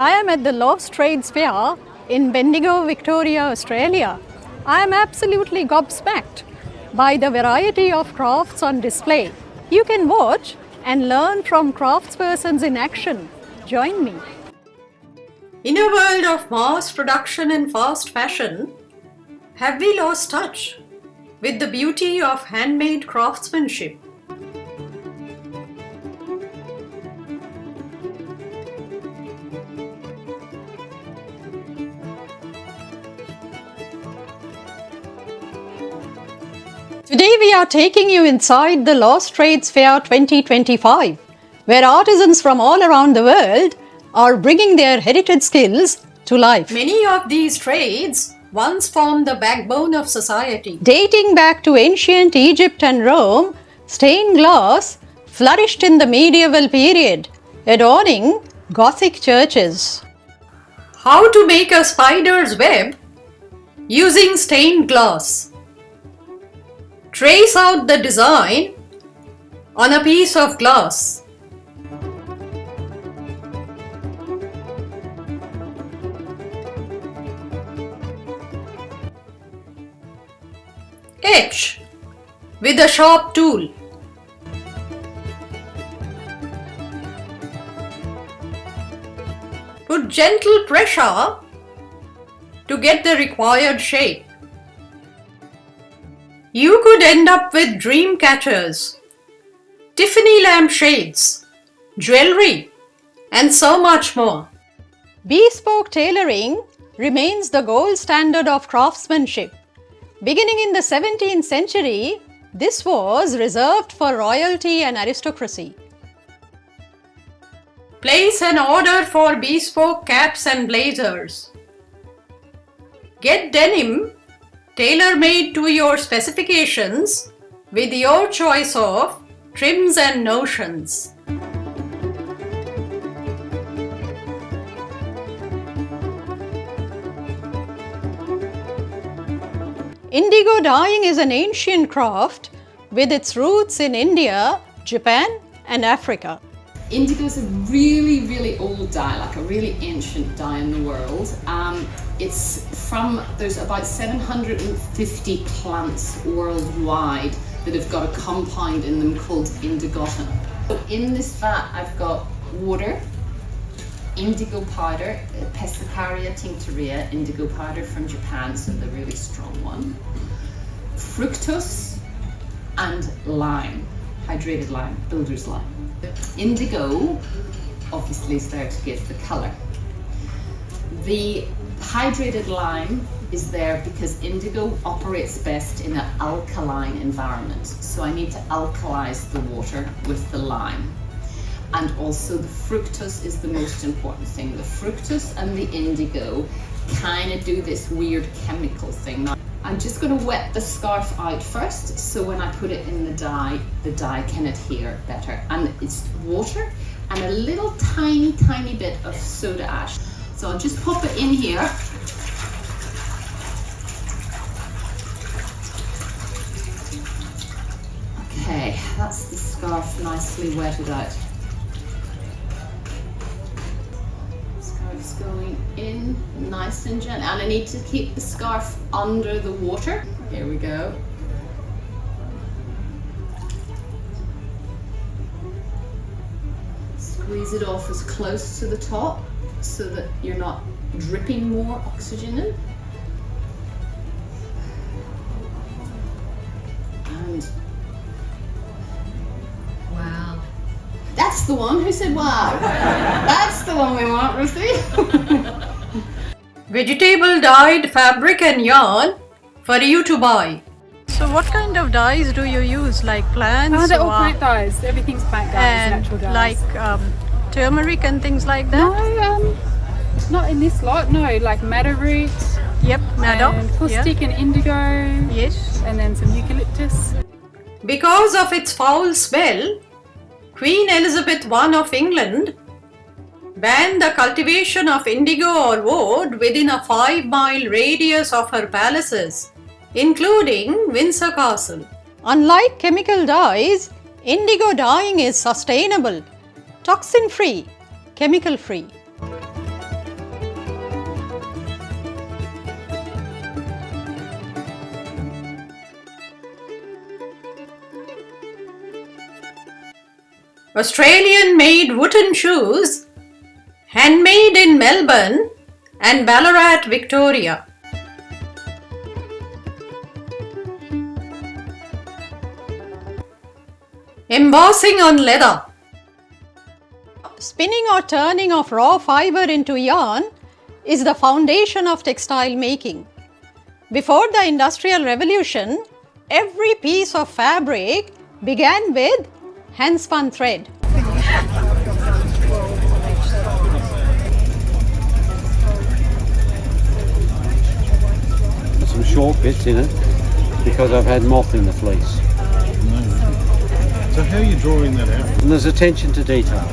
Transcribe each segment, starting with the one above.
I am at the Lost Trades Fair in Bendigo, Victoria, Australia. I am absolutely gobsmacked by the variety of crafts on display. You can watch and learn from craftspersons in action. Join me. In a world of mass production and fast fashion, have we lost touch with the beauty of handmade craftsmanship? Today we are taking you inside the Lost Trades Fair 2025, where artisans from all around the world are bringing their heritage skills to life. Many of these trades once formed the backbone of society. Dating back to ancient Egypt and Rome, stained glass flourished in the medieval period, adorning Gothic churches. How to make a spider's web using stained glass. Trace out the design on a piece of glass. Etch with a sharp tool. Put gentle pressure to get the required shape. You could end up with dream catchers, Tiffany lamp shades, jewelry, and so much more. Bespoke tailoring remains the gold standard of craftsmanship. Beginning in the 17th century, this was reserved for royalty and aristocracy. Place an order for bespoke caps and blazers. Get denim tailor-made to your specifications with your choice of trims and notions. Indigo dyeing is an ancient craft with its roots in India, Japan, and Africa. Indigo is a really, really old dye, like a really ancient dye in the world. There's about 750 plants worldwide that have got a compound in them called indigotin. So in this vat I've got water, indigo powder, Pescaria tinctoria, indigo powder from Japan, so the really strong one, fructose and lime, hydrated lime, builder's lime. Indigo obviously is there to give the colour. The hydrated lime is there because indigo operates best in an alkaline environment. So I need to alkalize the water with the lime. And also the fructose is the most important thing. The fructose and the indigo kind of do this weird chemical thing. Now, I'm just going to wet the scarf out first, so when I put it in the dye can adhere better. And it's water and a little tiny bit of soda ash. So I'll just pop it in here. Okay, that's the scarf nicely wetted out. Scarf's going in nice and gentle, and I need to keep the scarf under the water. Here we go. Squeeze it off as close to the top so that you're not dripping more oxygen in. And wow. That's the one. Who said wow? That's the one we want, Ruthie. Vegetable dyed fabric and yarn for you to buy. So what kind of dyes do you use? Like plants? They're all plant dyes. Everything's plant dyes, natural dyes. Like turmeric and things like that? No, not in this lot. No, like madder root. Yep, madder. And caustic and indigo. Yes. And then some eucalyptus. Because of its foul smell, Queen Elizabeth I of England banned the cultivation of indigo or woad within a 5-mile radius of her palaces, including Windsor Castle. Unlike chemical dyes, indigo dyeing is sustainable, toxin-free, chemical-free. Australian-made wooden shoes, handmade in Melbourne and Ballarat, Victoria. Embossing on leather. Spinning or turning of raw fiber into yarn is the foundation of textile making. Before the Industrial Revolution, every piece of fabric began with hand-spun thread. There's some short bits in it because I've had moth in the fleece. So how are you drawing that out? And there's attention to detail.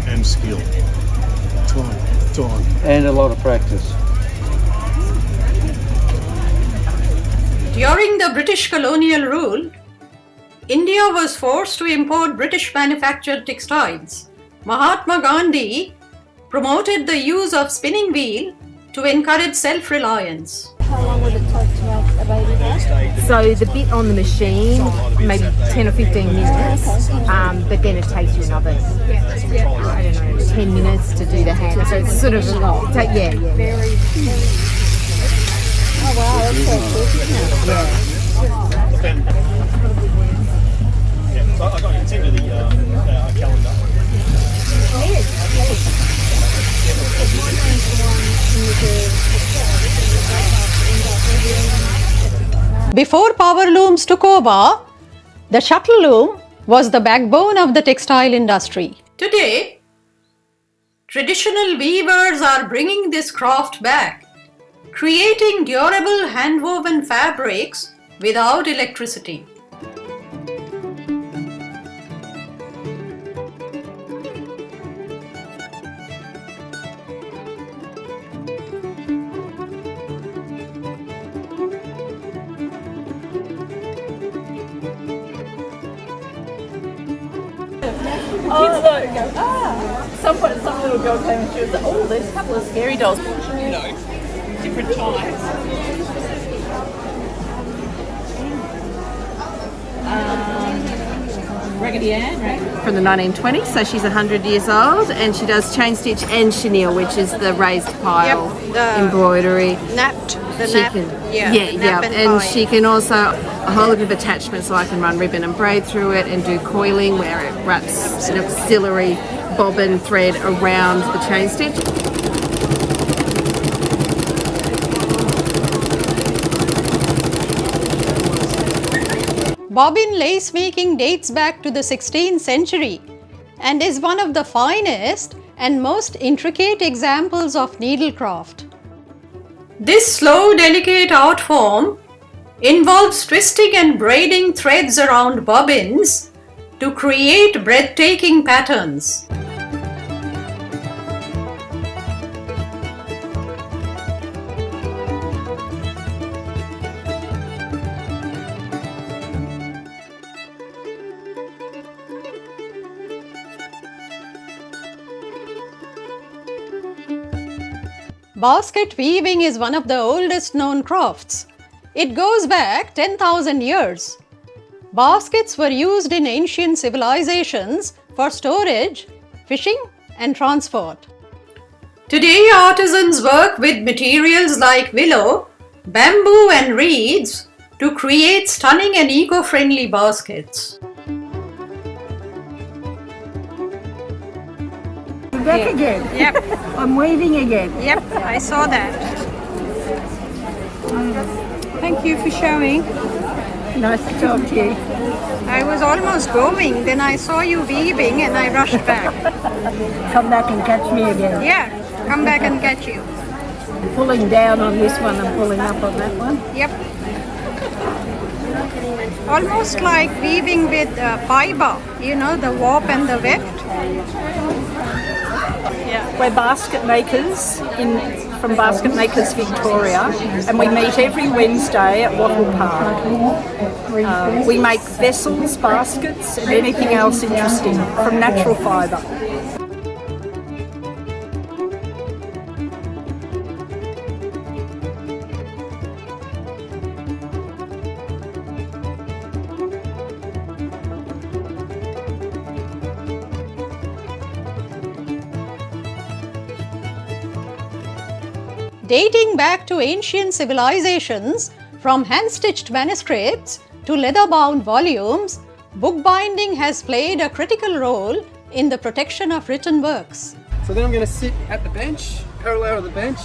And skill. Time. And a lot of practice. During the British colonial rule, India was forced to import British manufactured textiles. Mahatma Gandhi promoted the use of spinning wheel to encourage self-reliance. How long would it take to make a baby bag? So the bit on the machine, maybe 10 or 15 minutes, but then it takes you another, I don't know, 10 minutes to do the hand. So it's sort of a lot. Yeah. Oh wow, that's so quick, isn't it? Yeah, so I got you into the calendar. Before power looms took over, the shuttle loom was the backbone of the textile industry. Today, traditional weavers are bringing this craft back, creating durable hand-woven fabrics without electricity. Oh, look. Some little girl came and she was like, oh, there's a couple of scary dolls. You know, different types. Raggedy Ann, right? From the 1920s, so she's 100 years old, and she does chain stitch and chenille, which is the raised pile embroidery. Napped. And she can also a whole lot of attachments, so I can run ribbon and braid through it and do coiling where it wraps an auxiliary bobbin thread around the chain stitch. Bobbin lace making dates back to the 16th century and is one of the finest and most intricate examples of needlecraft. This slow, delicate art form involves twisting and braiding threads around bobbins to create breathtaking patterns. Basket weaving is one of the oldest known crafts. It goes back 10,000 years. Baskets were used in ancient civilizations for storage, fishing, and transport. Today, artisans work with materials like willow, bamboo, and reeds to create stunning and eco-friendly baskets. Back again. Yep, I'm weaving again. yep, I saw that. Thank you for showing. Nice to talk to you. I was almost going, then I saw you weaving and I rushed back. Come back and catch me again. Yeah, come back and catch you. Pulling down on this one and pulling up on that one. Yep. Almost like weaving with fiber, you know, the warp and the weft. We're basket makers from Basket Makers Victoria, and we meet every Wednesday at Wattle Park. We make vessels, baskets, and anything else interesting from natural fibre. Dating back to ancient civilizations, from hand-stitched manuscripts to leather-bound volumes, bookbinding has played a critical role in the protection of written works. So then I'm going to sit at the bench, parallel to the bench,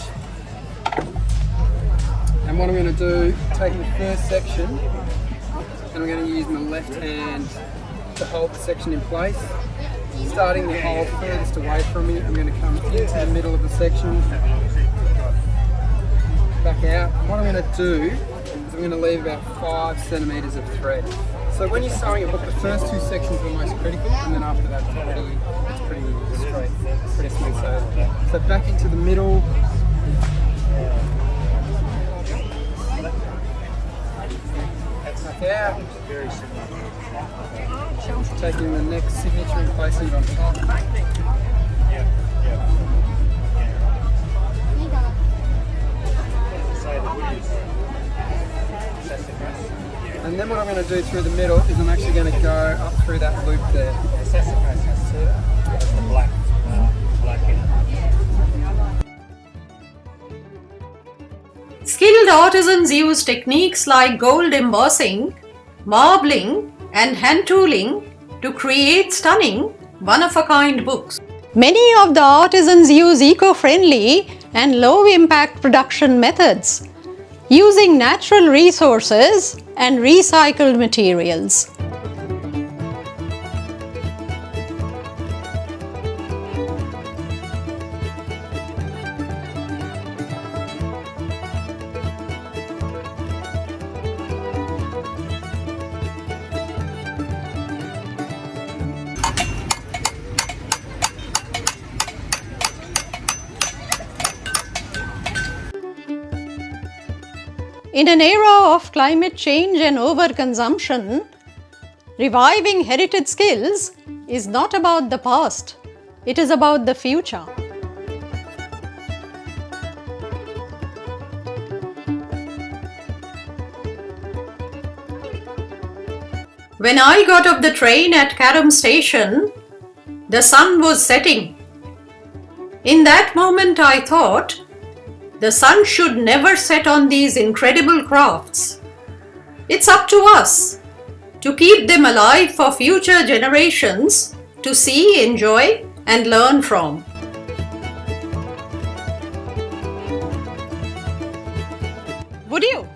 and what I'm going to do, take the first section, and I'm going to use my left hand to hold the section in place. Starting the hole furthest away from me, I'm going to come into the middle of the section, back out. What I'm going to do is I'm going to leave about 5 centimetres of thread. So when you're sewing a book, the first 2 sections are most critical, and then after that it's pretty straight, pretty smooth sailing. So back into the middle. Back out. Taking the next signature and placing it on top. And then what I'm going to do through the middle is I'm actually going to go up through that loop there. Skilled artisans use techniques like gold embossing, marbling, and hand tooling to create stunning, one-of-a-kind books. Many of the artisans use eco-friendly and low-impact production methods, using natural resources and recycled materials. In an era of climate change and overconsumption, reviving heritage skills is not about the past, it is about the future. When I got off the train at Carrum Station, the sun was setting. In that moment I thought, the sun should never set on these incredible crafts. It's up to us to keep them alive for future generations to see, enjoy, and learn from. Would you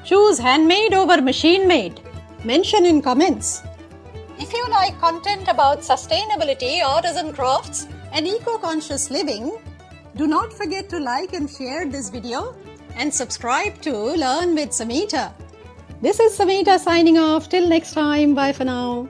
choose handmade over machine made? Mention in comments. If you like content about sustainability, artisan crafts, and eco-conscious living, do not forget to like and share this video and subscribe to Learn with Samita. This is Samita signing off. Till next time. Bye for now.